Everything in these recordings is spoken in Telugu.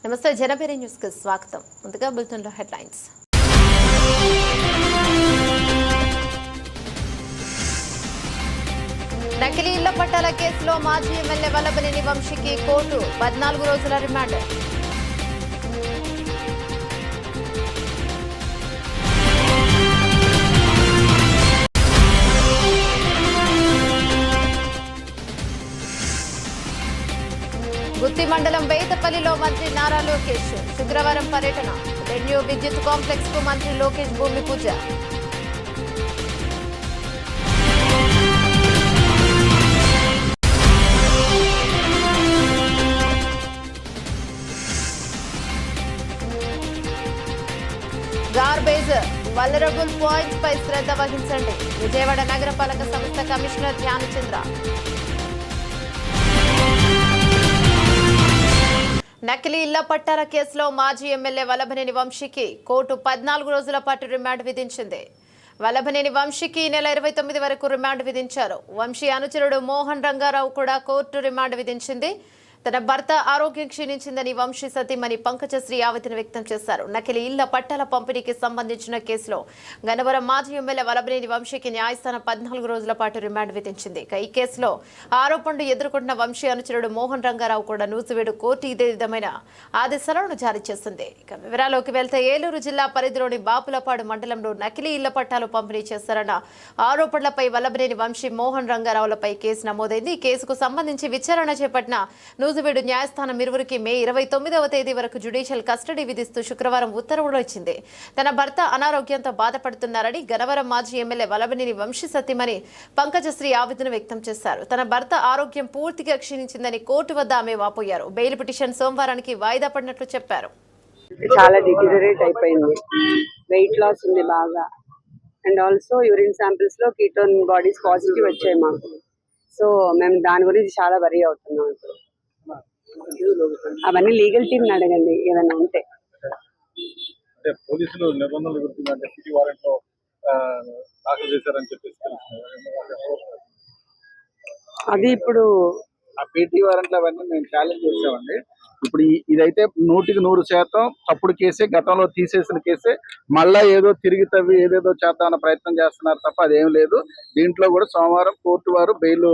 నమస్తే జనపేరి న్యూస్ కి స్వాగతం. ముందుగా బులెటిన్ లో హెడ్లైన్స్. నకిలీ ఇళ్ల పట్టాల కేసులో మాజీ ఎమ్మెల్యే వల్లభనేని వంశీకి కోర్టు 14 రోజుల రిమాండ్. గుత్తి మండలం బేతపల్లిలో మంత్రి నారా లోకేష్ శుక్రవారం పర్యటన. రెన్యూ విద్యుత్ కాంప్లెక్స్ కు మంత్రి లోకేష్ భూమి పూజ. గార్బేజ్ వల్నరబుల్ పాయింట్స్ పై శ్రద్ధ వహించండి. విజయవాడ నగరపాలక సంస్థ కమిషనర్ ధ్యానచంద్ర. నకిలీ ఇళ్ల పట్టాల కేసులో మాజీ ఎమ్మెల్యే వల్లభనేని వంశీకి కోర్టు 14 రోజుల పాటు రిమాండ్ విధించింది. వల్లభనేని వంశీకి ఈ నెల 29 వరకు రిమాండ్ విధించారు. వంశీ అనుచరుడు మోహన్ రంగారావు కూడా కోర్టు రిమాండ్ విధించింది. తన భర్త ఆరోగ్యం క్షీణించిందని వంశీ సతీమణి పంకజశ్రీ ఆవేదన వ్యక్తం చేశారు. నకిలీ ఇళ్ల పట్టాల పంపిణీకి సంబంధించిన కేసులో గన్నవరం మాజీ ఎమ్మెల్యే వల్లభనేని వంశీకి న్యాయస్థానం 14 రోజుల పాటు రిమాండ్ విధించింది. ఈ కేసులో ఆరోపణలు ఎదుర్కొంటున్న వంశీ అనుచరుడు మోహన్ రంగారావు కూడా నూజివీడు కోర్టు ఇదే విధమైన ఆదేశాలను జారీ చేసింది. వివరాల్లోకి వెళ్తే ఏలూరు జిల్లా పరిధిలోని బాపులపాడు మండలంలో నకిలీ ఇళ్ల పట్టాలు పంపిణీ చేశారన్న ఆరోపణలపై వల్లభనేని వంశీ మోహన్ రంగారావులపై కేసు నమోదైంది. ఈ కేసుకు సంబంధించి విచారణ చేపట్టిన నూజివీడు న్యాయస్థానం ఇరువురికి మే 29వ తేదీ వరకు జ్యుడిషియల్ కస్టడీ విధిస్తూ శుక్రవారం ఉత్తర్వులు ఇచ్చింది. తన భర్త అనారోగ్యంతో బాధపడుతున్నారని గన్నవరం మాజీ ఎమ్మెల్యే వల్లభనేని వంశీ సతీమణి పంకజశ్రీ ఆవేదన వ్యక్తం చేశారు. తన భర్త ఆరోగ్యం పూర్తిగా క్షీణించిందని కోర్టు వద్ద ఆమె వాపోయారు. బెయిల్ పిటిషన్ సోమవారానికి వాయిదా పడినట్లు చెప్పారు. చాలా డిటీరియరేట్ అయిపోయింది. వెయిట్ లాస్ ఉంది బాగా. అండ్ ఆల్సో యూరిన్ శాంపిల్స్ లో కీటోన్ బాడీస్ పాజిటివ్ వచ్చాయి మాకు. సో మేము దాని గురించి చాలా వరీ అవుతున్నాం. ఇప్పుడు అవన్నీ లీగల్ టీమ్ అడగండి ఏదైనా ఉంటే. పోలీసులు నిబంధనలు గుర్తుందంటే సిటీ వారెంట్ లో దాఖలు చేశారని చెప్పేసి అది ఇప్పుడు ఆ పీటీ వారెంట్లు అవన్నీ మేము ఛాలెంజ్ చేసామండి. ఇప్పుడు ఇదైతే 100% తప్పుడు కేసే, గతంలో తీసేసిన కేసే. మళ్ళా ఏదో తిరిగి తవ్వి ఏదేదో చేద్దామన్న ప్రయత్నం చేస్తున్నారు తప్ప అదేం లేదు. దీంట్లో కూడా సోమవారం కోర్టు వారు బెయిల్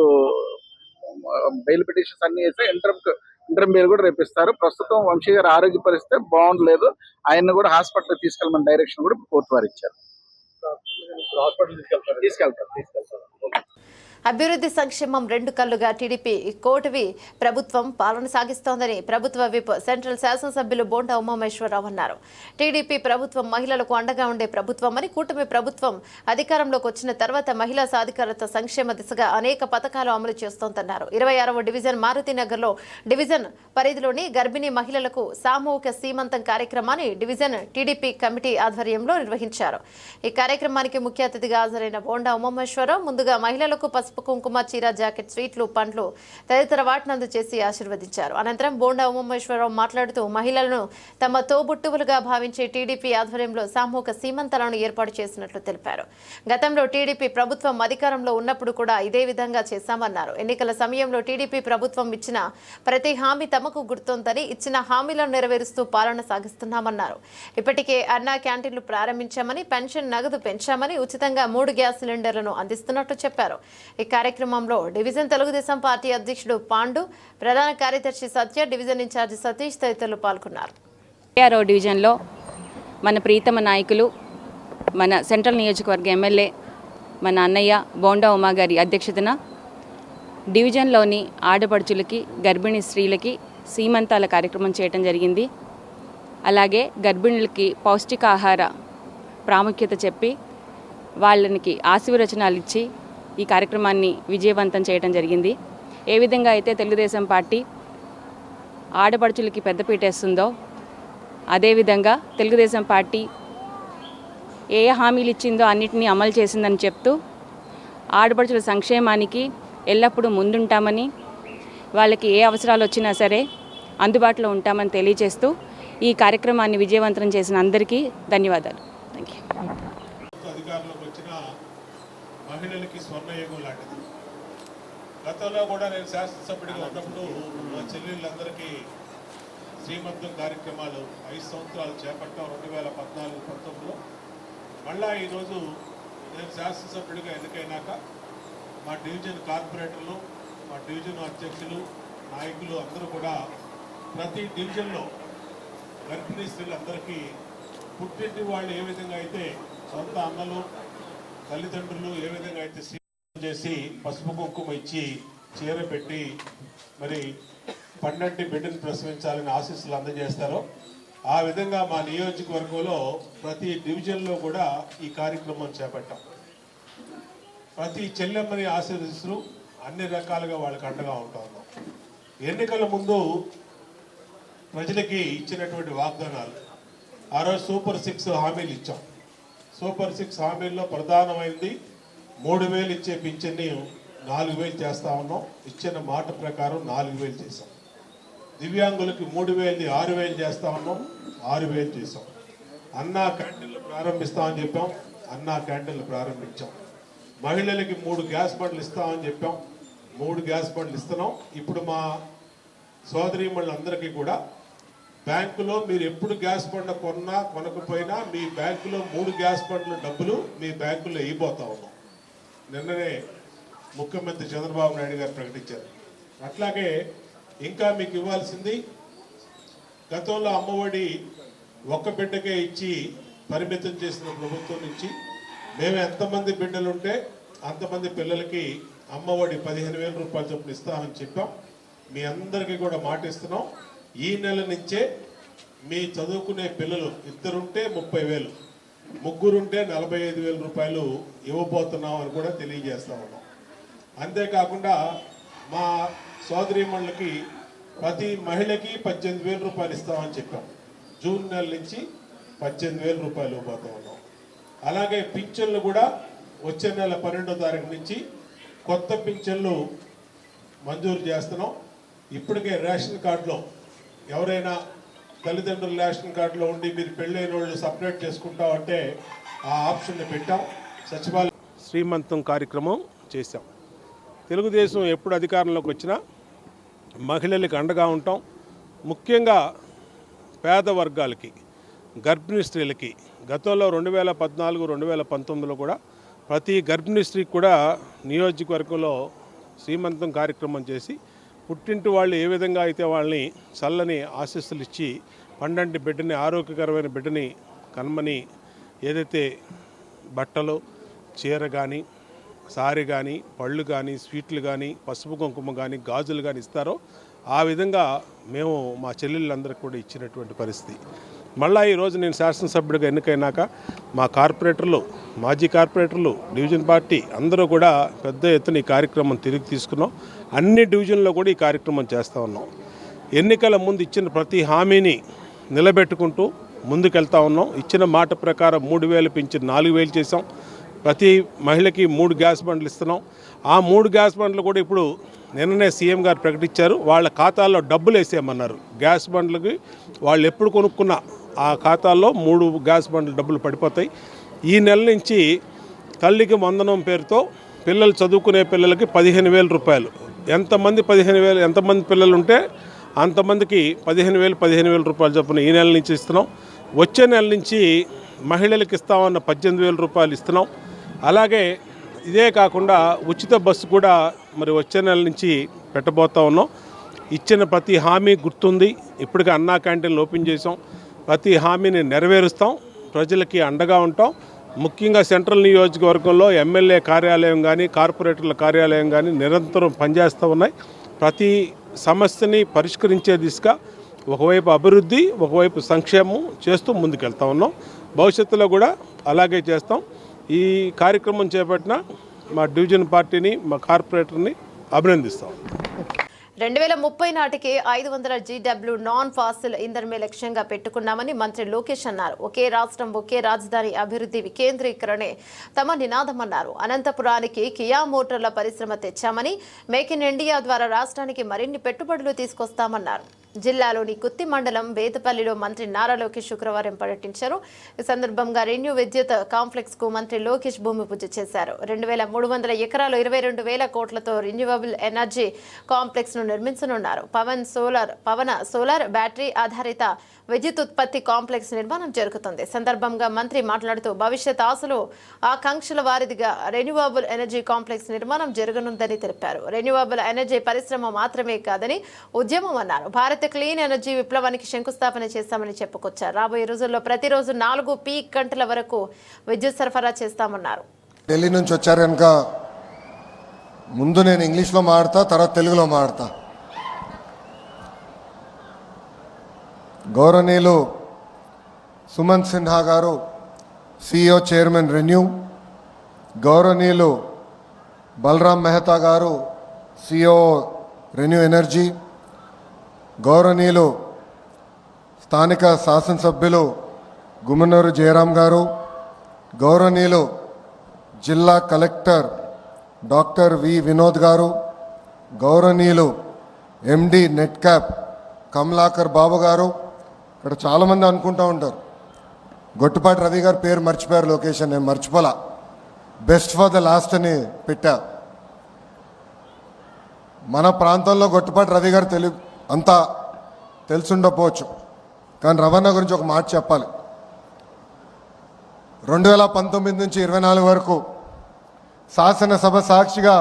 పిటిషన్స్ అన్ని వేస్తే ఇంటర్మ్ బెయిల్ కూడా రేపిస్తారు. ప్రస్తుతం వంశీ గారి ఆరోగ్య పరిస్థితి బాగుండలేదు. ఆయన్ని కూడా హాస్పిటల్ తీసుకెళ్ళమని డైరెక్షన్ కూడా కోర్టు వారు ఇచ్చారు. తీసుకెళ్తారు. అభివృద్ధి సంక్షేమం రెండు కళ్లుగా టీడీపీ కోటవి ప్రభుత్వం పాలన సాగిస్తోందని ప్రభుత్వ విప్ సెంట్రల్ శాసనసభ్యులు బోండా ఉమామహేశ్వరరావు అన్నారు. టీడీపీ ప్రభుత్వం మహిళలకు అండగా ఉండే ప్రభుత్వం అని, కూటమి ప్రభుత్వం అధికారంలోకి వచ్చిన తర్వాత మహిళా సాధికారత సంక్షేమ దిశగా అనేక పథకాలు అమలు చేస్తోందన్నారు. 26వ డివిజన్ మారుతినగర్లో డివిజన్ పరిధిలోని గర్భిణీ మహిళలకు సామూహిక సీమంతం కార్యక్రమాన్ని డివిజన్ టీడీపీ కమిటీ ఆధ్వర్యంలో నిర్వహించారు. ఈ కార్యక్రమానికి ముఖ్య అతిథిగా హాజరైన బోండా ఉమామహేశ్వరరావు ముందుగా మహిళలకు పసుపు కుంకుమ, చీర, జాకెట్, స్వీట్లు, పండ్లు తదితర వాటిని అందజేసి ఆశీర్వదించారు. అనంతరం బోండా ఉమామహేశ్వరరావు మాట్లాడుతూ మహిళలను తమ తోబుట్టువులుగా భావించే టీడీపీ ఆధ్వర్యంలో సామూహిక సీమంతాలను ఏర్పాటు చేసినట్లు తెలిపారు. గతంలో టీడీపీ ప్రభుత్వం అధికారంలో ఉన్నప్పుడు కూడా ఇదే విధంగా చేశామన్నారు. ఎన్నికల సమయంలో టీడీపీ ప్రభుత్వం ఇచ్చిన ప్రతి హామీ తమకు గుర్తుందని, ఇచ్చిన హామీలను నెరవేరుస్తూ పాలన సాగిస్తున్నామన్నారు. ఇప్పటికే అన్నా క్యాంటీన్లు ప్రారంభించామని, పెన్షన్ నగదు పెంచామని, ఉచితంగా 3 గ్యాస్ సిలిండర్లను అందిస్తున్నట్లు చెప్పారు. ఈ కార్యక్రమంలో డివిజన్ తెలుగుదేశం పార్టీ అధ్యక్షుడు పాండు, ప్రధాన కార్యదర్శి సత్య, డివిజన్ ఇన్ఛార్జి సతీష్ తదితరులు పాల్గొన్నారు. 26వ డివిజన్లో మన ప్రీతమ నాయకులు, మన సెంట్రల్ నియోజకవర్గ ఎమ్మెల్యే మన అన్నయ్య బోండా ఉమా గారి అధ్యక్షతన డివిజన్లోని ఆడపడుచులకి, గర్భిణీ స్త్రీలకి సీమంతాల కార్యక్రమం చేయడం జరిగింది. అలాగే గర్భిణులకి పౌష్టికాహార ప్రాముఖ్యత చెప్పి వాళ్ళకి ఆశీర్వచనాలు ఇచ్చి ఈ కార్యక్రమాన్ని విజయవంతం చేయడం జరిగింది. ఏ విధంగా అయితే తెలుగుదేశం పార్టీ ఆడపడుచులకి పెద్దపీట వేస్తుందో అదేవిధంగా తెలుగుదేశం పార్టీ ఏ హామీలు ఇచ్చిందో అన్నిటినీ అమలు చేసిందని చెప్తూ ఆడపడుచుల సంక్షేమానికి ఎల్లప్పుడూ ముందుంటామని, వాళ్ళకి ఏ అవసరాలు వచ్చినా సరే అందుబాటులో ఉంటామని తెలియజేస్తూ ఈ కార్యక్రమాన్ని విజయవంతం చేసిన అందరికీ ధన్యవాదాలు. Thank you. మహిళలకి స్వర్ణయుగం లాంటిది. గతంలో కూడా నేను శాసనసభ్యుడిగా ఉన్నప్పుడు మా చెల్లెళ్ళందరికీ శ్రీమంతం కార్యక్రమాలు 5 సంవత్సరాలు చేపట్టాం 2014-19లో. మళ్ళా ఈరోజు నేను శాసనసభ్యుడిగా ఎన్నికైనాక మా డివిజన్ కార్పొరేటర్లు, మా డివిజన్ అధ్యక్షులు, నాయకులు అందరూ కూడా ప్రతి డివిజన్లో గర్భిణీ స్త్రీలందరికీ పుట్టింటి వాళ్ళు ఏ విధంగా అయితే సొంత అన్నలు తల్లిదండ్రులు ఏ విధంగా అయితే శ్రీమంతం చేసి పసుపు కుంకుమ ఇచ్చి చీర పెట్టి మరి పండంటి బిడ్డను ప్రసవించాలని ఆశీస్సులు అందజేస్తారో ఆ విధంగా మా నియోజకవర్గంలో ప్రతి డివిజన్లో కూడా ఈ కార్యక్రమం చేపట్టాం. ప్రతి చెల్లెమ్మని ఆశీర్వదిస్తూ అన్ని రకాలుగా వాళ్ళకి అండగా ఉంటాం. ఎన్నికల ముందు ప్రజలకి ఇచ్చినటువంటి వాగ్దానాలు, ఆ రోజు సూపర్ 6 హామీలు ఇచ్చాం. సూపర్ 6 హామీల్లో ప్రధానమైనది 3,000 ఇచ్చే పింఛన్ని 4,000 చేస్తా ఉన్నాం. ఇచ్చిన మాట ప్రకారం 4,000 చేసాం. దివ్యాంగులకి 3,000ని 6,000 చేస్తా ఉన్నాం, 6,000 చేసాం. అన్నా క్యాంటీన్లు ప్రారంభిస్తామని చెప్పాం, అన్నా క్యాంటీన్లు ప్రారంభించాం. మహిళలకి 3 గ్యాస్ బండ్లు ఇస్తామని చెప్పాం, 3 గ్యాస్ బండ్లు ఇస్తున్నాం. ఇప్పుడు మా సోదరీమణులందరికీ కూడా బ్యాంకులో మీరు ఎప్పుడు గ్యాస్ బండ్ కొన్నా కొనకపోయినా మీ బ్యాంకులో 3 గ్యాస్ బండ్ల డబ్బులు మీ బ్యాంకులో వేయబోతా ఉన్నాం. నిన్ననే ముఖ్యమంత్రి చంద్రబాబు నాయుడు గారు ప్రకటించారు. అట్లాగే ఇంకా మీకు ఇవ్వాల్సింది, గతంలో అమ్మఒడి ఒక్క బిడ్డకే ఇచ్చి పరిమితం చేసిన ప్రభుత్వం నుంచి మేము ఎంతమంది బిడ్డలుంటే అంతమంది పిల్లలకి అమ్మఒడి 15,000 రూపాయలు చొప్పున ఇస్తామని చెప్పాం. మీ అందరికీ కూడా మాట ఇస్తున్నాం. ఈ నెల నుంచే మీ చదువుకునే పిల్లలు 2 ఉంటే 30,000, 3 ఉంటే 45,000 రూపాయలు ఇవ్వబోతున్నాం అని కూడా తెలియజేస్తా ఉన్నాం. అంతేకాకుండా మా సోదరీమణులకి ప్రతి మహిళకి 18,000 రూపాయలు ఇస్తామని చెప్పాం. జూన్ నెల నుంచి 18,000 రూపాయలు ఇవ్వబోతా ఉన్నాం. అలాగే పింఛన్లు కూడా వచ్చే నెల 12వ తారీఖు నుంచి కొత్త పింఛన్లు మంజూరు చేస్తున్నాం. ఇప్పటికే రేషన్ కార్డులో ఎవరైనా తల్లిదండ్రుల రేషన్ కార్డులో ఉండి మీరు పెళ్ళైన వాళ్ళు సపరేట్ చేసుకుంటామంటే ఆ ఆప్షన్ని పెట్టాం. సచివాలయం శ్రీమంతం కార్యక్రమం చేశాం. తెలుగుదేశం ఎప్పుడు అధికారంలోకి వచ్చినా మహిళలకు అండగా ఉంటాం. ముఖ్యంగా పేద వర్గాలకి, గర్భిణీ స్త్రీలకి గతంలో 2014-2019లో కూడా ప్రతి గర్భిణీ స్త్రీకి కూడా నియోజకవర్గంలో శ్రీమంతం కార్యక్రమం చేసి పుట్టింటి వాళ్ళు ఏ విధంగా అయితే వాళ్ళని చల్లని ఆశీస్సులు ఇచ్చి పండంటి బిడ్డని, ఆరోగ్యకరమైన బిడ్డని కన్మని ఏదైతే బట్టలు, చీర కానీ, సారీ కానీ, పళ్ళు కానీ, స్వీట్లు కానీ, పసుపు కుంకుమ కానీ, గాజులు కానీ ఇస్తారో ఆ విధంగా మేము మా చెల్లెళ్ళందరికీ కూడా ఇచ్చినటువంటి పరిస్థితి. మళ్ళీ ఈరోజు నేను శాసనసభ్యుడిగా ఎన్నికైనాక మా కార్పొరేటర్లు, మాజీ కార్పొరేటర్లు, డివిజన్ పార్టీ అందరూ కూడా పెద్ద ఎత్తున ఈ కార్యక్రమం తిరిగి తీసుకున్నాం. అన్ని డివిజన్లో కూడా ఈ కార్యక్రమం చేస్తూ ఉన్నాం. ఎన్నికల ముందు ఇచ్చిన ప్రతి హామీని నిలబెట్టుకుంటూ ముందుకెళ్తా ఉన్నాం. ఇచ్చిన మాట ప్రకారం 3,000 పింఛన్ 4,000 చేసాం. ప్రతి మహిళకి 3 గ్యాస్ బండ్లు ఇస్తున్నాం. ఆ 3 గ్యాస్ బండ్లు కూడా ఇప్పుడు నిన్ననే సీఎం గారు ప్రకటించారు. వాళ్ళ ఖాతాల్లో డబ్బులు వేసేయమన్నారు. గ్యాస్ బండ్లకి వాళ్ళు ఎప్పుడు కొనుక్కున్నా ఆ ఖాతాల్లో 3 గ్యాస్ బండ్లు డబ్బులు పడిపోతాయి. ఈ నెల నుంచి తల్లికి వందనం పేరుతో పిల్లలు చదువుకునే పిల్లలకి 15,000 రూపాయలు. ఎంతమంది పిల్లలు ఉంటే అంతమందికి 15,000 రూపాయలు చొప్పున ఈ నెల నుంచి ఇస్తున్నాం. వచ్చే నెల నుంచి మహిళలకు ఇస్తామన్న 18,000 రూపాయలు ఇస్తున్నాం. అలాగే ఇదే కాకుండా ఉచిత బస్సు కూడా మరి వచ్చే నెల నుంచి పెట్టబోతా ఉన్నాం. ఇచ్చిన ప్రతి హామీ గుర్తుంది. ఇప్పటికే అన్నా క్యాంటీన్లు ఓపెన్ చేసాం. ప్రతి హామీని నెరవేరుస్తాం. ప్రజలకి అండగా ఉంటాం. ముఖ్యంగా సెంట్రల్ నియోజకవర్గంలో ఎమ్మెల్యే కార్యాలయం కానీ, కార్పొరేటర్ల కార్యాలయం కానీ నిరంతరం పనిచేస్తూ ఉన్నాయి. ప్రతి సమస్యని పరిష్కరించే దిశగా ఒకవైపు అభివృద్ధి, ఒకవైపు సంక్షేమం చేస్తూ ముందుకెళ్తా ఉన్నాం. భవిష్యత్తులో కూడా అలాగే చేస్తాం. ఈ కార్యక్రమం చేపట్టిన మా డివిజన్ పార్టీని, మా కార్పొరేటర్ని అభినందిస్తాం. 2030 నాటికి 500 GW నాన్ ఫాసిల్ ఇంధనమే లక్ష్యంగా పెట్టుకున్నామని మంత్రి లోకేష్ అన్నారు. ఒకే రాష్ట్రం ఒకే రాజధాని అభివృద్ధి వికేంద్రీకరణే తమ నినాదమన్నారు. అనంతపురానికి కియా మోటార్ల పరిశ్రమ తెచ్చామని, మేక్ ఇన్ ఇండియా ద్వారా రాష్ట్రానికి మరిన్ని పెట్టుబడులు తీసుకొస్తామన్నారు. జిల్లాలోని కుత్తి మండలం బేతపల్లిలో మంత్రి నారా లోకేష్ శుక్రవారం పర్యటించారు. ఈ సందర్భంగా రెన్యూ విద్యుత్ కాంప్లెక్స్ కు మంత్రి లోకేష్ భూమి పూజ చేశారు. 2300 ఎకరాలు 22,000 కోట్లతో రెన్యూవబుల్ ఎనర్జీ కాంప్లెక్స్ ను నిర్మించనున్నారు. పవన సోలార్ బ్యాటరీ ఆధారిత విద్యుత్ ఉత్పత్తి కాంప్లెక్స్ నిర్మాణం జరుగుతుంది. సందర్భంగా మంత్రి మాట్లాడుతూ భవిష్యత్ ఆశలు ఆకాంక్షల వారిదిగా రెన్యూవబుల్ ఎనర్జీ కాంప్లెక్స్ నిర్మాణం జరగనుందని తెలిపారు. రెన్యూవబుల్ ఎనర్జీ పరిశ్రమ మాత్రమే కాదని ఉద్యమం అన్నారు. భారత క్లీన్ ఎనర్జీ విప్లవానికి శంకుస్థాపన చేస్తామని చెప్పుకొచ్చారు. రాబోయే రోజుల్లో ప్రతిరోజు 4 పీక్ గంటల వరకు విద్యుత్ సరఫరా చేస్తామన్నారు. ఢిల్లీ నుంచి వచ్చారు కనుక ముందు నేను ఇంగ్లీష్లో మాట్లాడతా, తర్వాత తెలుగులో మాట్లాడతా. గౌరవనీయులు సుమంత్ సిన్హా గారు, CEO చైర్మన్ రెన్యూ, గౌరవనీయులు బలరాం మెహతా గారు, CEO రెన్యూ ఎనర్జీ, గౌరవనీయులు స్థానిక శాసనసభ్యులు గుమ్మనూరు జయరాం గారు, గౌరవనీయులు జిల్లా కలెక్టర్ డాక్టర్ వి వినోద్ గారు, గౌరవనీయులు MD నెట్క్యాప్ కమలాకర్ బాబు గారు. ఇక్కడ చాలామంది అనుకుంటూ ఉంటారు గొట్టుపాటి రవి గారు పేరు మర్చిపోయారు, లొకేషన్ నేను మర్చిపోలా, బెస్ట్ ఫర్ ద లాస్ట్ అని పెట్టా. మన ప్రాంతంలో గొట్టుపాటి రవి గారు అంతా తెలుసుండకపోవచ్చు, కానీ రవాణా గురించి ఒక మాట చెప్పాలి. 2019 నుంచి 24 వరకు శాసనసభ సాక్షిగా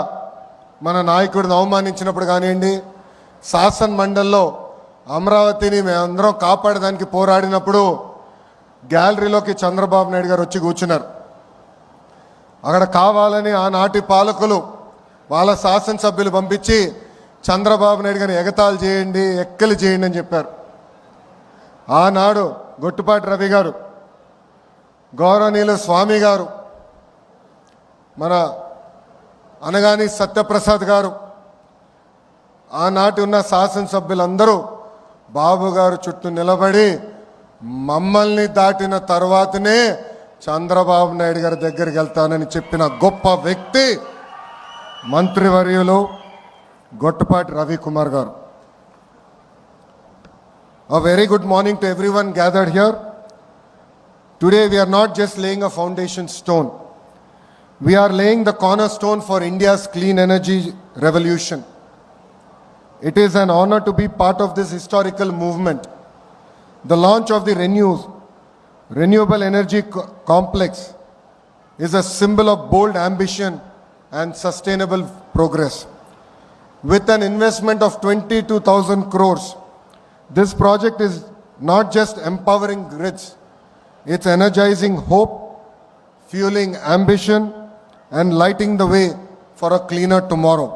మన నాయకుడిని అవమానించినప్పుడు కానివ్వండి, శాసన మండలిలో అమరావతిని మేమందరం కాపాడడానికి పోరాడినప్పుడు గ్యాలరీలోకి చంద్రబాబు నాయుడు గారు వచ్చి కూర్చున్నారు. అక్కడ కావాలని ఆనాటి పాలకులు వాళ్ళ శాసనసభ్యులు పంపించి చంద్రబాబు నాయుడు గారిని ఎగతాళి చేయండి, ఎక్కలు చేయండి అని చెప్పారు. ఆనాడు గొట్టుపాటి రవి గారు, గౌరవనీయులు స్వామి గారు, మన అనగాని సత్యప్రసాద్ గారు, ఆనాటి ఉన్న శాసనసభ్యులందరూ బాబు గారు చుట్టూ నిలబడి మమ్మల్ని దాటిన తర్వాతనే చంద్రబాబు నాయుడు గారి దగ్గరికి వెళ్తానని చెప్పిన గొప్ప వ్యక్తి మంత్రివర్యులు గొట్టుపాటి రవికుమార్ గారు. A very good morning to everyone gathered here. Today we are not just laying a foundation stone. We are laying the cornerstone for India's clean energy revolution. It is an honor to be part of this historical movement. The launch of the Renewable Energy Complex is a symbol of bold ambition and sustainable progress. With an investment of 22,000 crores, this project is not just empowering grids, it's energizing hope, fueling ambition, and lighting the way for a cleaner tomorrow.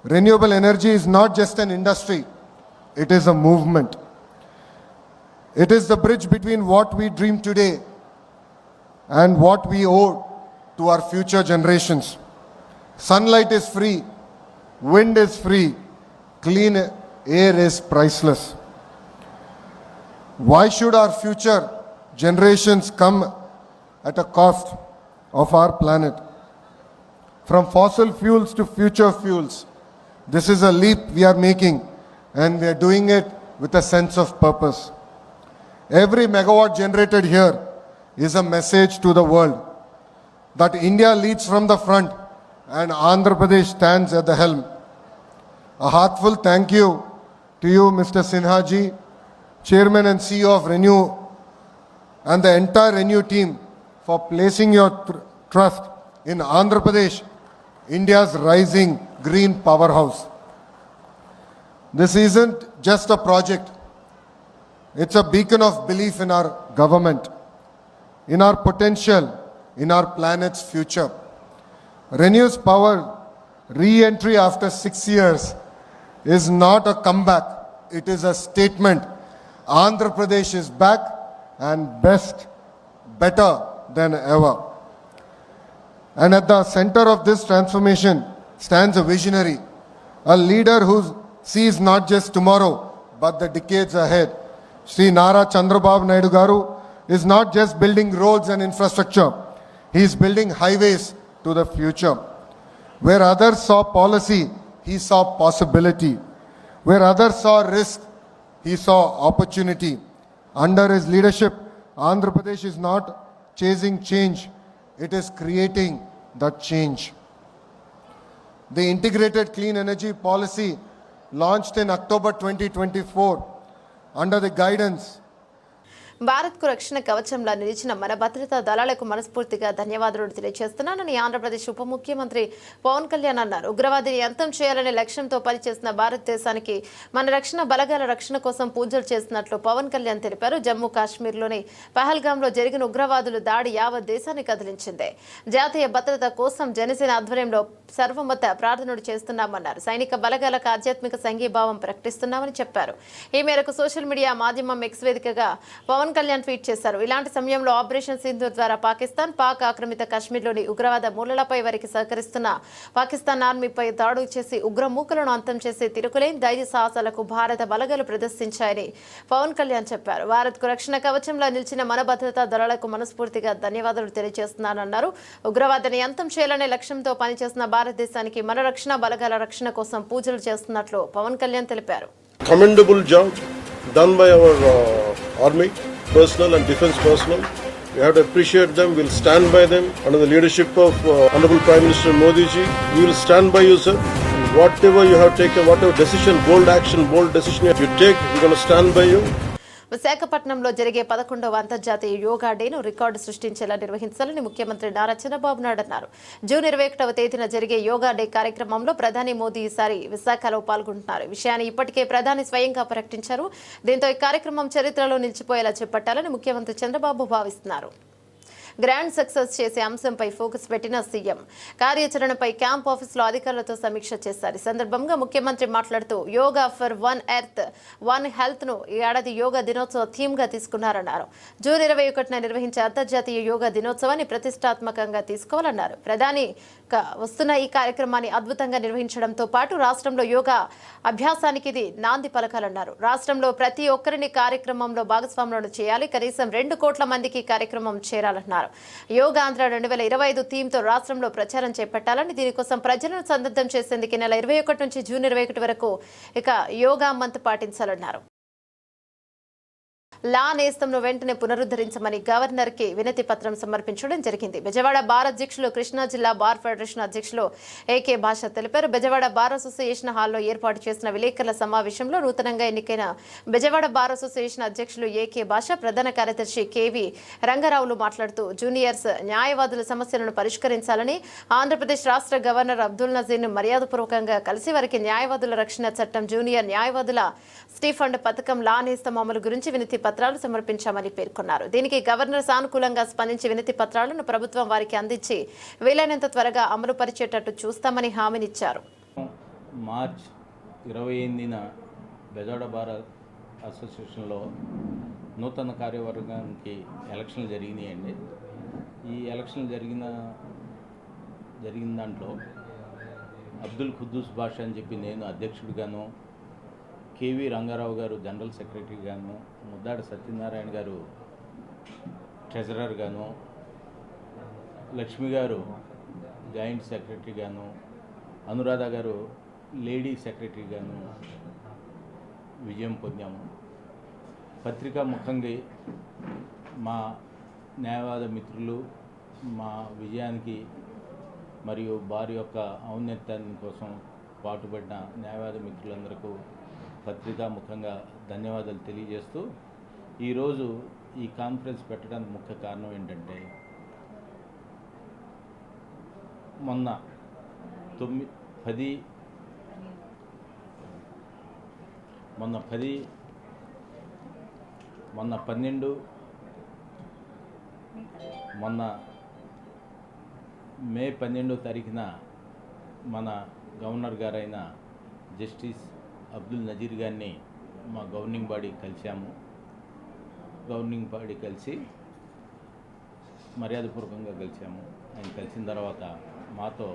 Renewable energy is not just an industry, it is a movement. It is the bridge between what we dream today and what we owe to our future generations. Sunlight is free, wind is free, clean air is priceless. Why should our future generations come at a cost of our planet? From fossil fuels to future fuels, this is a leap we are making, and we are doing it with a sense of purpose. Every megawatt generated here is a message to the world that India leads from the front and Andhra Pradesh stands at the helm. A heartfelt thank you to you, Mr. Sinha ji, Chairman and CEO of Renew, and the entire Renew team for placing your trust in Andhra Pradesh, India's rising green powerhouse. This isn't just a project, it's a beacon of belief in our government, in our potential, in our planet's future. Renew's power re-entry after 6 years is not a comeback, it is a statement. Andhra Pradesh is back and better than ever. And at the center of this transformation stands a visionary, a leader who sees not just tomorrow but the decades ahead. Sri Nara Chandrababu Naidu Garu is not just building roads and infrastructure, he is building highways to the future. Where others saw policy, he saw possibility. Where others saw risk, he saw opportunity. Under his leadership, Andhra Pradesh is not chasing change, it is creating that change. The integrated clean energy policy launched in October 2024 under the guidance భారత్కు రక్షణ కవచంలా నిలిచిన మన భద్రతా దళాలకు మనస్ఫూర్తిగా ధన్యవాదాలు తెలియజేస్తున్నానని ఆంధ్రప్రదేశ్ ఉప ముఖ్యమంత్రి పవన్ కళ్యాణ్ అన్నారు. ఉగ్రవాదిని అంతం చేయాలనే లక్ష్యంతో పనిచేసిన భారతదేశానికి మన రక్షణ బలగాల రక్షణ కోసం పూజలు చేస్తున్నట్లు పవన్ కళ్యాణ్ తెలిపారు. జమ్మూ కాశ్మీర్లోని పహల్గాంలో జరిగిన ఉగ్రవాదుల దాడి యావత్ దేశాన్ని కదిలించింది. జాతీయ భద్రత కోసం జనసేన ఆధ్వర్యంలో సర్వమత ప్రార్థనలు చేస్తున్నామన్నారు. సైనిక బలగాలకు ఆధ్యాత్మిక సంఘీభావం ప్రకటిస్తున్నామని చెప్పారు. ఈ మేరకు సోషల్ మీడియా మాధ్యమం ఎక్స్ వేదికగా పవన్ కళ్యాణ్ ట్వీట్ చేశారు. ఇలాంటి సమయంలో ఆపరేషన్ సింధూర్ ద్వారా పాక్ ఆక్రమిత కాశ్మీర్లోని ఉగ్రవాద మూలలపై వారికి సహకరిస్తున్న పాకిస్తాన్ ఆర్మీపై దాడులు చేసి ఉగ్రమూకలను అంతం చేసే తిరుగులేని ధైర్య సాహసాలకు భారత బలగాలు ప్రదర్శించాయని పవన్ కళ్యాణ్ చెప్పారు. భారత్కు రక్షణ కవచంలా నిలిచిన మన భద్రతా దళాలకు మనస్ఫూర్తిగా ధన్యవాదాలు తెలియజేస్తున్నానన్నారు. ఉగ్రవాదాన్ని అంతం చేయాలనే లక్ష్యంతో పనిచేసిన భారతదేశానికి మన రక్షణ బలగాల రక్షణ కోసం పూజలు చేస్తున్నట్లు పవన్ కళ్యాణ్ తెలిపారు. Commendable job done by our army personnel and defense personnel. We have to appreciate them. We'll stand by them under the leadership of Honorable Prime Minister Modi ji. We will stand by you, sir. Whatever you have taken, whatever decision, bold action, bold decision you take, we're going to stand by you. విశాఖపట్నంలో జరిగే 11వ అంతర్జాతీయ యోగా డేను రికార్డు సృష్టించేలా నిర్వహించాలని ముఖ్యమంత్రి నారా చంద్రబాబు నాయుడు అన్నారు. జూన్ 21వ తేదీన జరిగే యోగా డే కార్యక్రమంలో ప్రధాని మోదీ ఈసారి విశాఖలో పాల్గొంటున్నారు. ఈ విషయాన్ని ఇప్పటికే ప్రధాని స్వయంగా ప్రకటించారు. దీంతో ఈ కార్యక్రమం చరిత్రలో నిలిచిపోయేలా చేపట్టాలని ముఖ్యమంత్రి చంద్రబాబు భావిస్తున్నారు. గ్రాండ్ సక్సెస్ చేసే అంశంపై ఫోకస్ పెట్టిన సీఎం కార్యాచరణపై క్యాంప్ ఆఫీసులో అధికారులతో సమీక్ష చేశారు. ఈ సందర్భంగా ముఖ్యమంత్రి మాట్లాడుతూ yoga for one earth one health ను ఈ ఏడాది యోగా దినోత్సవ థీమ్ గా తీసుకున్నారన్నారు. జూన్ 21న నిర్వహించే అంతర్జాతీయ యోగా దినోత్సవాన్ని ప్రతిష్టాత్మకంగా తీసుకోవాలన్నారు. ప్రధాని వస్తున్న ఈ కార్యక్రమాన్ని అద్భుతంగా నిర్వహించడంతో పాటు రాష్ట్రంలో యోగా అభ్యాసానికి ఇది నాంది పలకాలన్నారు. రాష్ట్రంలో ప్రతి ఒక్కరిని కార్యక్రమంలో భాగస్వాములను చేయాలి. కనీసం 2 కోట్ల మందికి కార్యక్రమం చేరాలన్నారు. యోగా ఆంధ్ర 2025 థీమ్తో రాష్ట్రంలో ప్రచారం చేపట్టాలని, దీనికోసం ప్రజలను సంసిద్ధం చేసేందుకు నెల 21 నుంచి జూన్ 21 వరకు యోగా మంత్ పాటించాలన్నారు. లా నేస్తంను వెంటనే పునరుద్ధరించమని గవర్నర్కి వినతి పత్రం సమర్పించడం జరిగింది. బెజవాడ బార్ అధ్యక్షులు, కృష్ణా జిల్లా బార్ ఫెడరేషన్ అధ్యక్షులు ఏకే భాష తెలిపారు. బెజవాడ బార్ అసోసియేషన్ హాల్లో ఏర్పాటు చేసిన విలేకరుల సమావేశంలో నూతనంగా ఎన్నికైన బెజవాడ బార్ అసోసియేషన్ అధ్యక్షులు ఏకే భాష, ప్రధాన కార్యదర్శి కేవి రంగారావులు మాట్లాడుతూ జూనియర్స్ న్యాయవాదుల సమస్యలను పరిష్కరించాలని, ఆంధ్రప్రదేశ్ రాష్ట్ర గవర్నర్ అబ్దుల్ నజీర్ను మర్యాదపూర్వకంగా కలిసి వారికి న్యాయవాదుల రక్షణ చట్టం, జూనియర్ న్యాయవాదుల స్టీఫండ్ పథకం, లా నేస్తం అమలు గురించి వినతి పత్రాలు సమర్పించామని పేర్కొన్నారు. దీనికి గవర్నర్ సానుకూలంగా స్పందించి వినతి పత్రాలను ప్రభుత్వం వారికి అందించి వీలైనంత త్వరగా అమలు పరిచేటట్టు చూస్తామని హామీనిచ్చారు. మార్చ్ 28న బెజవాడ బార్ అసోసియేషన్లో నూతన కార్యవర్గానికి ఎలక్షన్లు జరిగినాయండి. ఈ ఎలక్షన్లు జరిగిన దాంట్లో అబ్దుల్ ఖుద్దూస్ భాష అని చెప్పి నేను అధ్యక్షుడిగాను, కేవీ రంగారావు గారు జనరల్ సెక్రటరీ గాను, ముద్దాడి సత్యనారాయణ గారు ట్రెజరర్ గాను, లక్ష్మి గారు జాయింట్ సెక్రటరీ గాను, అనురాధ గారు లేడీ సెక్రటరీ గాను విజయం పొందాము. పత్రికా ముఖంగా మా న్యాయవాద మిత్రులు మా విజయానికి మరియు వారి యొక్క ఔన్నత్యాన్ని కోసం పాటుపడిన న్యాయవాద మిత్రులందరికీ పత్రికా ముఖంగా ధన్యవాదాలు తెలియజేస్తూ, ఈరోజు ఈ కాన్ఫరెన్స్ పెట్టడానికి ముఖ్య కారణం ఏంటంటే, మొన్న 12వ తారీఖున మన గవర్నర్ గారైన జస్టిస్ అబ్దుల్ నజీర్ గారిని మా గవర్నింగ్ బాడీ కలిసాము. గవర్నింగ్ బాడీ కలిసి మర్యాదపూర్వకంగా కలిసాము. ఆయన కలిసిన తర్వాత మాతో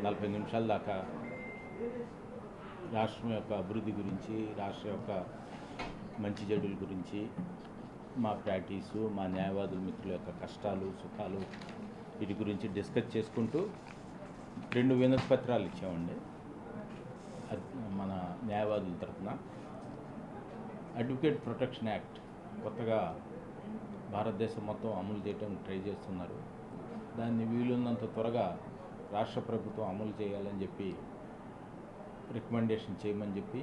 40 నిమిషాల దాకా రాష్ట్రం యొక్క అభివృద్ధి గురించి, రాష్ట్రం యొక్క మంచి చెడుల గురించి, మా ప్రాక్టీసు, మా న్యాయవాదుల మిత్రుల యొక్క కష్టాలు సుఖాలు వీటి గురించి డిస్కస్ చేసుకుంటూ 2 వినతి పత్రాలు ఇచ్చామండి మన న్యాయవాదుల తరఫున. అడ్వకేట్ ప్రొటెక్షన్ యాక్ట్ కొత్తగా భారతదేశం మొత్తం అమలు చేయడం ట్రై చేస్తున్నారు. దాన్ని వీలున్నంత త్వరగా రాష్ట్ర ప్రభుత్వం అమలు చేయాలని చెప్పి రికమెండేషన్ చేయమని చెప్పి,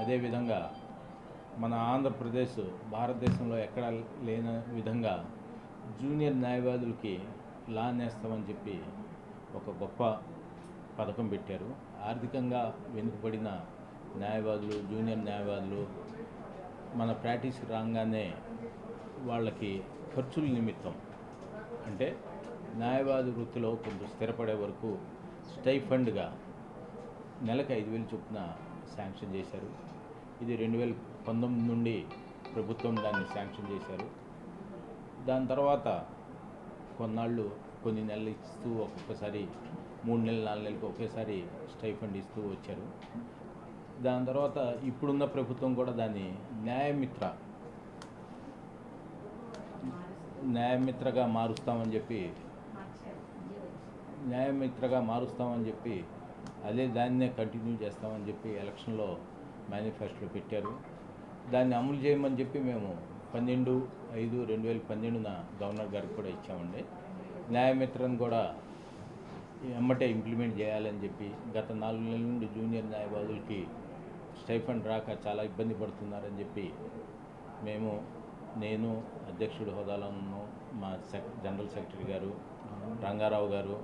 అదేవిధంగా మన ఆంధ్రప్రదేశ్ భారతదేశంలో ఎక్కడ లేని విధంగా జూనియర్ న్యాయవాదులకి లా నేస్తామని చెప్పి ఒక గొప్ప పథకం పెట్టారు. ఆర్థికంగా వెనుకబడిన న్యాయవాదులు, జూనియర్ న్యాయవాదులు మన ప్రాక్టీస్కి రాగానే వాళ్ళకి ఖర్చుల నిమిత్తం, అంటే న్యాయవాది వృత్తిలో కొంచెం స్థిరపడే వరకు స్టైఫండ్గా నెలకు 5,000 చొప్పున శాంక్షన్ చేశారు. ఇది 2019 నుండి ప్రభుత్వం దాన్ని శాంక్షన్ చేశారు. దాని తర్వాత కొన్నాళ్ళు కొన్ని నెలలు ఇస్తూ ఒక్కొక్కసారి 3 నెలలు 4 నెలలకు ఒకేసారి స్టైఫండ్ ఇస్తూ వచ్చారు. దాని తర్వాత ఇప్పుడున్న ప్రభుత్వం కూడా దాన్ని న్యాయమిత్రగా మారుస్తామని చెప్పి అదే దాన్నే కంటిన్యూ చేస్తామని చెప్పి ఎలక్షన్లో మేనిఫెస్టోలో పెట్టారు. దాన్ని అమలు చేయమని చెప్పి మేము 12/5/2012 గవర్నర్ గారికి కూడా ఇచ్చామండి. న్యాయమిత్రను కూడా ఎమ్మటే ఇంప్లిమెంట్ చేయాలని చెప్పి, గత 4 నెలల నుండి జూనియర్ న్యాయవాదులకి స్టైఫండ్ రాక చాలా ఇబ్బంది పడుతున్నారని చెప్పి నేను అధ్యక్షుడి హోదాలోను, మా జనరల్ సెక్రటరీ గారు, రంగారావు గారు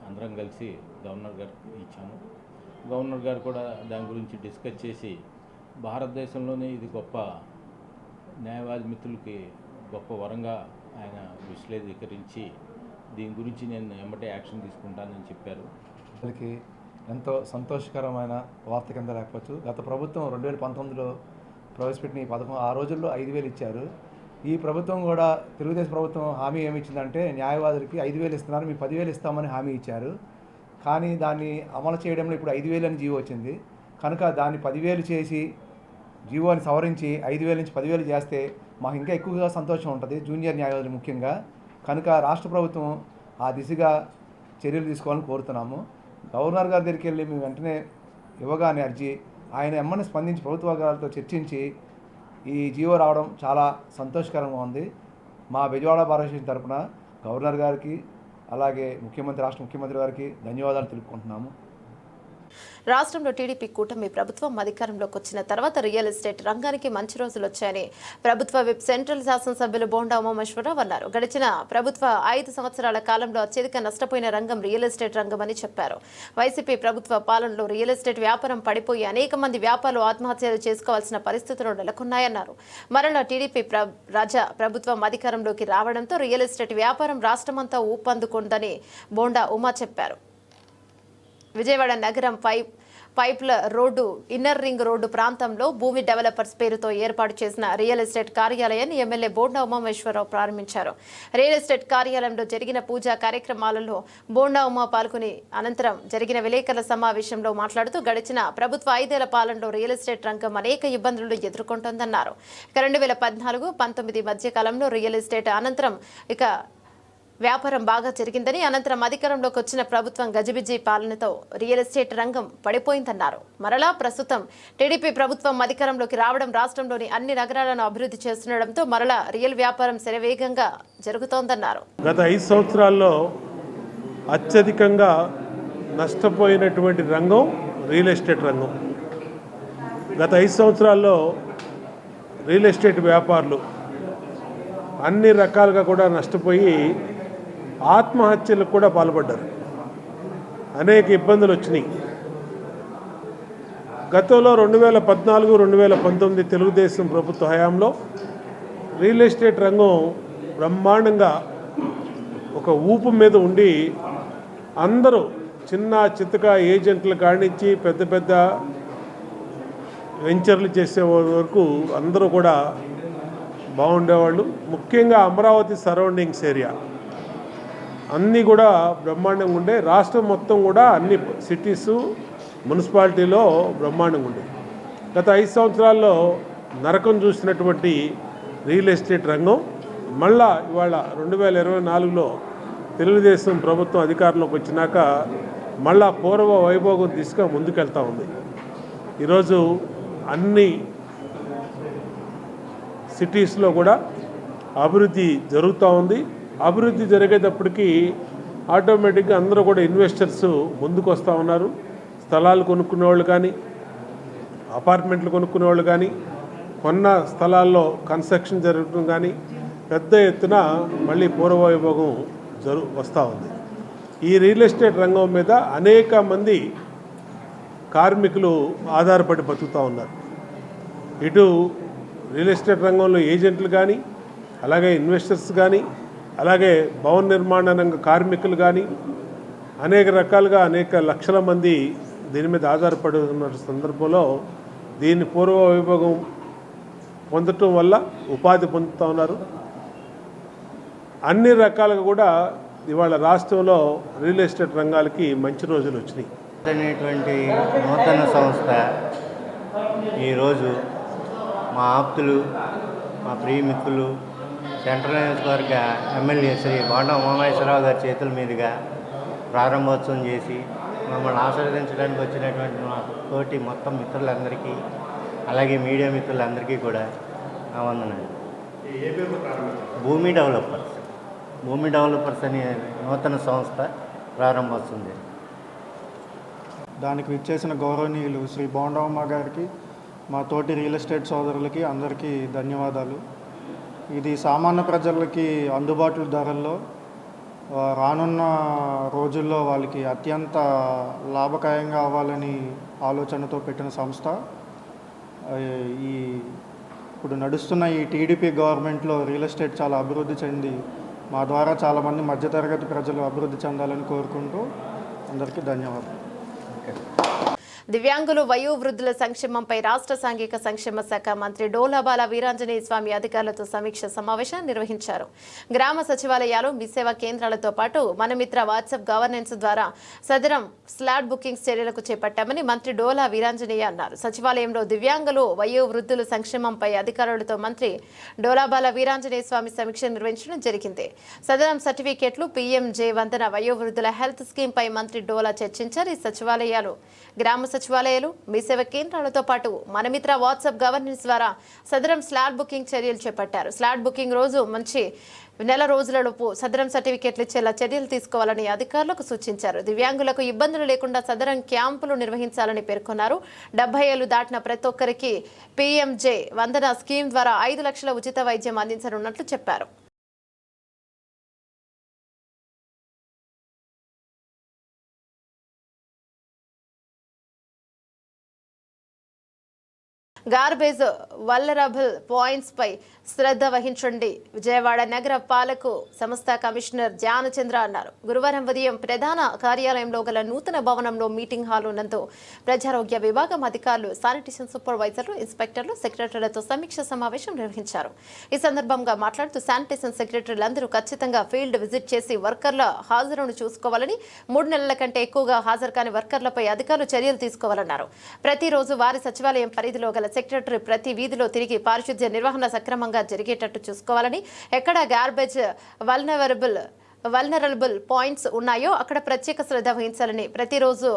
అందరం కలిసి గవర్నర్ గారికి ఇచ్చాము. గవర్నర్ గారు కూడా దాని గురించి డిస్కస్ చేసి భారతదేశంలోనే ఇది గొప్ప న్యాయవాది మిత్రులకి గొప్ప వరంగా ఆయన విశ్లేషీకరించి దీని గురించి నేను ఎమ్మటే యాక్షన్ తీసుకుంటానని చెప్పారు. వాళ్ళకి ఎంతో సంతోషకరమైన వార్త కింద లేకపోవచ్చు. గత ప్రభుత్వం 2019లో ప్రవేశపెట్టిన ఈ పథకం ఆ రోజుల్లో 5,000 ఇచ్చారు. ఈ ప్రభుత్వం కూడా, తెలుగుదేశం ప్రభుత్వం హామీ ఏమి ఇచ్చిందంటే న్యాయవాదులకి 5,000 ఇస్తున్నారు, మీకు 10,000 ఇస్తామని హామీ ఇచ్చారు. కానీ దాన్ని అమలు చేయడంలో ఇప్పుడు 5,000 అని జీవో వచ్చింది. కనుక దాన్ని 10,000 చేసి జీవోని సవరించి 5,000 నుంచి 10,000 చేస్తే మాకు ఇంకా ఎక్కువగా సంతోషం ఉంటుంది, జూనియర్ న్యాయవాదులు ముఖ్యంగా. కనుక రాష్ట్ర ప్రభుత్వం ఆ దిశగా చర్యలు తీసుకోవాలని కోరుతున్నాము. గవర్నర్ గారి దగ్గరికి వెళ్ళి మేము వెంటనే ఇవ్వగానే అర్జీ, ఆయన ఎమ్మని స్పందించి ప్రభుత్వ గారితో చర్చించి ఈ జీవో రావడం చాలా సంతోషకరంగా ఉంది. మా బెజవాడ బార్ అసోసియేషన్ తరఫున గవర్నర్ గారికి, అలాగే రాష్ట్ర ముఖ్యమంత్రి గారికి ధన్యవాదాలు తెలుపుకుంటున్నాము. రాష్ట్రంలో టీడీపీ కూటమి ప్రభుత్వం అధికారంలోకి వచ్చిన తర్వాత రియల్ ఎస్టేట్ రంగానికి మంచి రోజులు వచ్చాయని ప్రభుత్వ విప్ సెంట్రల్ శాసనసభ్యులు బోండా ఉమామేశ్వరరావు అన్నారు. గడిచిన ప్రభుత్వ 5 సంవత్సరాల కాలంలో అత్యధిక నష్టపోయిన రంగం రియల్ ఎస్టేట్ రంగమని చెప్పారు. వైసీపీ ప్రభుత్వ పాలనలో రియల్ ఎస్టేట్ వ్యాపారం పడిపోయి అనేక మంది వ్యాపారులు ఆత్మహత్యలు చేసుకోవాల్సిన పరిస్థితులు నెలకొన్నాయన్నారు. మరలా టీడీపీ ప్రభుత్వం అధికారంలోకి రావడంతో రియల్ ఎస్టేట్ వ్యాపారం రాష్ట్రమంతా ఊపందుకుందని బోండా ఉమా చెప్పారు. విజయవాడ నగరం పైప్ల రోడ్డు, ఇన్నర్ రింగ్ రోడ్డు ప్రాంతంలో భూమి డెవలపర్స్ పేరుతో ఏర్పాటు చేసిన రియల్ ఎస్టేట్ కార్యాలయాన్ని ఎమ్మెల్యే బోండా ఉమామేశ్వరరావు ప్రారంభించారు. రియల్ ఎస్టేట్ కార్యాలయంలో జరిగిన పూజా కార్యక్రమాలలో బోండా ఉమా పాల్గొని అనంతరం జరిగిన విలేకరుల సమావేశంలో మాట్లాడుతూ గడిచిన ప్రభుత్వ 5 ఏళ్ల పాలనలో రియల్ ఎస్టేట్ రంగం అనేక ఇబ్బందులను ఎదుర్కొంటోందన్నారు. 2014-19 మధ్య కాలంలో రియల్ ఎస్టేట్ అనంతరం వ్యాపారం బాగా జరిగిందని, అనంతరం అధికారంలోకి వచ్చిన ప్రభుత్వం గజిబిజి పాలనతో రియల్ ఎస్టేట్ రంగం పడిపోయిందన్నారు. మరలా ప్రస్తుతం టీడీపీ ప్రభుత్వం అధికారంలోకి రావడం రాష్ట్రంలోని అన్ని నగరాలను అభివృద్ధి చేస్తుండటంతో మరలా రియల్ వ్యాపారం శరవేగంగా జరుగుతోందన్నారు. గత 5 సంవత్సరాల్లో అత్యధికంగా నష్టపోయినటువంటి రంగం రియల్ ఎస్టేట్ రంగం. గత 5 సంవత్సరాల్లో రియల్ ఎస్టేట్ వ్యాపారులు అన్ని రకాలుగా కూడా నష్టపోయి ఆత్మహత్యలకు కూడా పాల్పడ్డారు. అనేక ఇబ్బందులు వచ్చినాయి. గతంలో 2014-2019 తెలుగుదేశం ప్రభుత్వ హయాంలో రియల్ ఎస్టేట్ రంగం బ్రహ్మాండంగా ఒక ఊపు మీద ఉండి అందరూ చిన్న చిత్తక ఏజెంట్ల కానించి పెద్ద పెద్ద వెంచర్లు చేసే వరకు అందరూ కూడా బాగుండేవాళ్ళు. ముఖ్యంగా అమరావతి సరౌండింగ్స్ ఏరియా అన్నీ కూడా బ్రహ్మాండంగా ఉండే. రాష్ట్రం మొత్తం కూడా అన్ని సిటీసు, మున్సిపాలిటీలో బ్రహ్మాండంగా ఉండే. గత 5 సంవత్సరాల్లో నరకం చూసినటువంటి రియల్ ఎస్టేట్ రంగం మళ్ళా ఇవాళ 2024లో తెలుగుదేశం ప్రభుత్వం అధికారంలోకి వచ్చినాక మళ్ళా పూర్వ వైభోగం దిశగా ముందుకెళ్తూ ఉంది. ఈరోజు అన్ని సిటీస్లో కూడా అభివృద్ధి జరుగుతూ ఉంది. అభివృద్ధి జరిగేటప్పటికీ ఆటోమేటిక్గా అందరూ కూడా ఇన్వెస్టర్స్ ముందుకు వస్తూ ఉన్నారు. స్థలాలు కొనుక్కునే వాళ్ళు కానీ, అపార్ట్మెంట్లు కొనుక్కునే వాళ్ళు కానీ, కొన్న స్థలాల్లో కన్స్ట్రక్షన్ జరగడం కానీ పెద్ద ఎత్తున మళ్ళీ పూర్వవైభోగం వస్తూ ఉంది. ఈ రియల్ ఎస్టేట్ రంగం మీద అనేక మంది కార్మికులు ఆధారపడి బతుకుతూ ఉన్నారు. ఇటు రియల్ ఎస్టేట్ రంగంలో ఏజెంట్లు కానీ, అలాగే ఇన్వెస్టర్స్ కానీ, అలాగే భవన నిర్మాణ రంగ కార్మికులు కానీ అనేక రకాలుగా అనేక లక్షల మంది దీని మీద ఆధారపడి ఉన్న సందర్భంలో దీన్ని పూర్వ వైభోగం పొందటం వల్ల ఉపాధి పొందుతూ ఉన్నారు. అన్ని రకాలుగా కూడా ఇవాళ రాష్ట్రంలో రియల్ ఎస్టేట్ రంగాలకి మంచి రోజులు వచ్చినాయి. అనేటువంటి నూతన సంస్థ ఈరోజు మా ఆప్తులు, మా ప్రియమిత్రులు, సెంట్రల్ నియోజకవర్గ ఎమ్మెల్యే శ్రీ బోండా ఉమామహేశ్వరరావు గారి చేతుల మీదుగా ప్రారంభోత్సవం చేసి మమ్మల్ని ఆశీర్వదించడానికి వచ్చినటువంటి మా తోటి మొత్తం మిత్రులందరికీ, అలాగే మీడియా మిత్రులందరికీ కూడా నా వందనాలు. భూమి డెవలపర్స్ అనే నూతన సంస్థ ప్రారంభోత్సవం. దానికి విచ్చేసిన గౌరవనీయులు శ్రీ బోండా ఉమ్మ గారికి, మా తోటి రియల్ ఎస్టేట్ సోదరులకి అందరికీ ధన్యవాదాలు. ఇది సామాన్య ప్రజలకి అందుబాటు ధరల్లో రానున్న రోజుల్లో వాళ్ళకి అత్యంత లాభకాయంగా అవ్వాలని ఆలోచనతో పెట్టిన సంస్థ. ఇప్పుడు నడుస్తున్న ఈ టీడీపీ గవర్నమెంట్లో రియల్ ఎస్టేట్ చాలా అభివృద్ధి చెంది మా ద్వారా చాలామంది మధ్యతరగతి ప్రజలు అభివృద్ధి చెందాలని కోరుకుంటూ అందరికీ ధన్యవాదాలు. దివ్యాంగులు వయోవృద్ధుల సంక్షేమంపై రాష్ట్ర సాంఘిక సంక్షేమ శాఖ మంత్రి డోలాబాల వీరాంజనేయ స్వామి అధికారులతో సమీక్ష సమావేశం నిర్వహించారు. గ్రామ సచివాలయాలు, మీ సేవా కేంద్రాలతో పాటు మనమిత్ర వాట్సాప్ గవర్నెన్స్ ద్వారా సదరం స్లాట్ బుకింగ్ చర్యలకు చేపట్టామని మంత్రి డోలా వీరాంజనేయ అన్నారు. సచివాలయంలో దివ్యాంగులు వయోవృద్ధుల సంక్షేమంపై అధికారులతో మంత్రి డోలాబాల వీరాంజనేయ స్వామి సమీక్ష నిర్వహించడం జరిగింది. సదరం సర్టిఫికేట్లు, పీఎంజే వందన వయోవృద్ధుల హెల్త్ స్కీమ్ పై మంత్రి డోలా చర్చించారు. ఈ సచివాలయాలు, గ్రామ సచివాలయాలు, మీ సేవ కేంద్రాలతో పాటు మనమిత్ర వాట్సాప్ గవర్నెన్స్ ద్వారా సదరం స్లాట్ బుకింగ్ చర్యలు చేపట్టారు. స్లాట్ బుకింగ్ రోజు మంచి నెల రోజులలోపు సదరం సర్టిఫికేట్లు ఇచ్చేలా చర్యలు తీసుకోవాలని అధికారులకు సూచించారు. దివ్యాంగులకు ఇబ్బందులు లేకుండా సదరం క్యాంపులు నిర్వహించాలని పేర్కొన్నారు. 70 ఏళ్లు దాటిన ప్రతి ఒక్కరికి పీఎంజే వందన స్కీమ్ ద్వారా 5 లక్షల ఉచిత వైద్యం అందించనున్నట్లు చెప్పారు. గార్బేజ్ వల్నరబుల్ పాయింట్స్ పై శ్రద్ధ వహించండి, విజయవాడ నగర పాలకు సంస్థ కమిషనర్ ధ్యానచంద్ర అన్నారు. గురువారం ఉదయం ప్రధాన కార్యాలయంలో గల నూతన భవనంలో మీటింగ్ హాల్ నందు ప్రజారోగ్య విభాగం అధికారులు, శానిటేషన్ సూపర్వైజర్లు, ఇన్స్పెక్టర్లు, సెక్రటరీలతో సమీక్ష సమావేశం నిర్వహించారు. ఈ సందర్భంగా మాట్లాడుతూ శానిటేషన్ సెక్రటరీలందరూ ఖచ్చితంగా ఫీల్డ్ విజిట్ చేసి వర్కర్ల హాజరును చూసుకోవాలని, 3 నెలల కంటే ఎక్కువగా హాజరు కాని వర్కర్లపై అధికారులు చర్యలు తీసుకోవాలన్నారు. ప్రతిరోజు వారి సచివాలయం పరిధిలో గల సెక్రటరీ ప్రతి వీధిలో తిరిగి పారిశుద్ధ్య నిర్వహణ సక్రమంగా జరిగేటట్టు చూసుకోవాలని, ఎక్కడ గార్బేజ్ వల్నరబుల్ పాయింట్స్ ఉన్నాయో అక్కడ ప్రత్యేక శ్రద్ధ వహించాలని, ప్రతిరోజు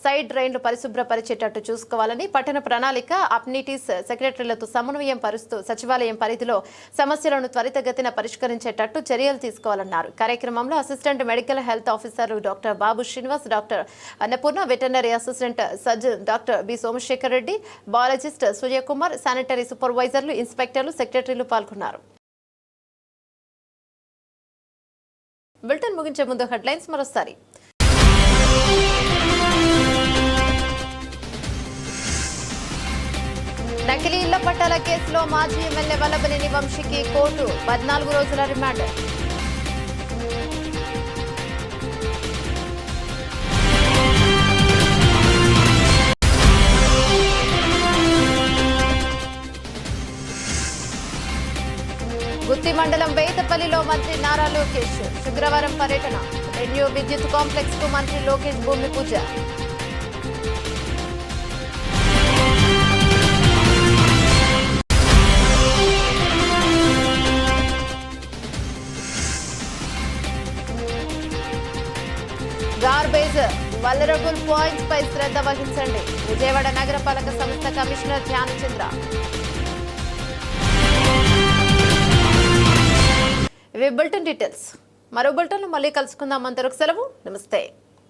సైడ్ డ్రైన్లు పరిశుభ్రపరిచేటట్టు చూసుకోవాలని, పట్టణ ప్రణాళిక అప్నిటీస్ సెక్రటరీలతో సమన్వయం పరుస్తూ సచివాలయం పరిధిలో సమస్యలను త్వరితగతిన పరిష్కరించేటట్టు చర్యలు తీసుకోవాలన్నారు. కార్యక్రమంలో assistant medical health officer doctor Babu Srinivas, doctor Annapurna, veterinary assistant surgeon doctor B Somasekhar Reddy, biologist Suryakumar, sanitary సూపర్వైజర్లు, ఇన్స్పెక్టర్లు, సెక్రటరీలు పాల్గొన్నారు. బులెటిన్ ముగించే ముందు హెడ్లైన్స్ మరోసారి. నకిలీ ఇళ్ల పట్టాల కేసులో మాజీ ఎమ్మెల్యే వల్లభనేని వంశీకి కోర్టు 14 రోజుల రిమాండ్. గుత్తి మండలం వేతపల్లిలో మంత్రి నారా లోకేష్ శుక్రవారం పర్యటన. రెన్యూ విద్యుత్ కాంప్లెక్స్ కు మంత్రి లోకేష్ భూమి పూజ. గార్బేజ్ వల్నరబుల్ పాయింట్స్ పై శ్రద్ధ వహించండి, విజయవాడ నగరపాలక సంస్థ కమిషనర్ ధ్యానచంద్ర. ఇవి బులెటిన్ డీటెయిల్స్. మరో బులెటిన్లో మళ్ళీ కలుసుకుందాం. అంతవరకు సెలవు. నమస్తే.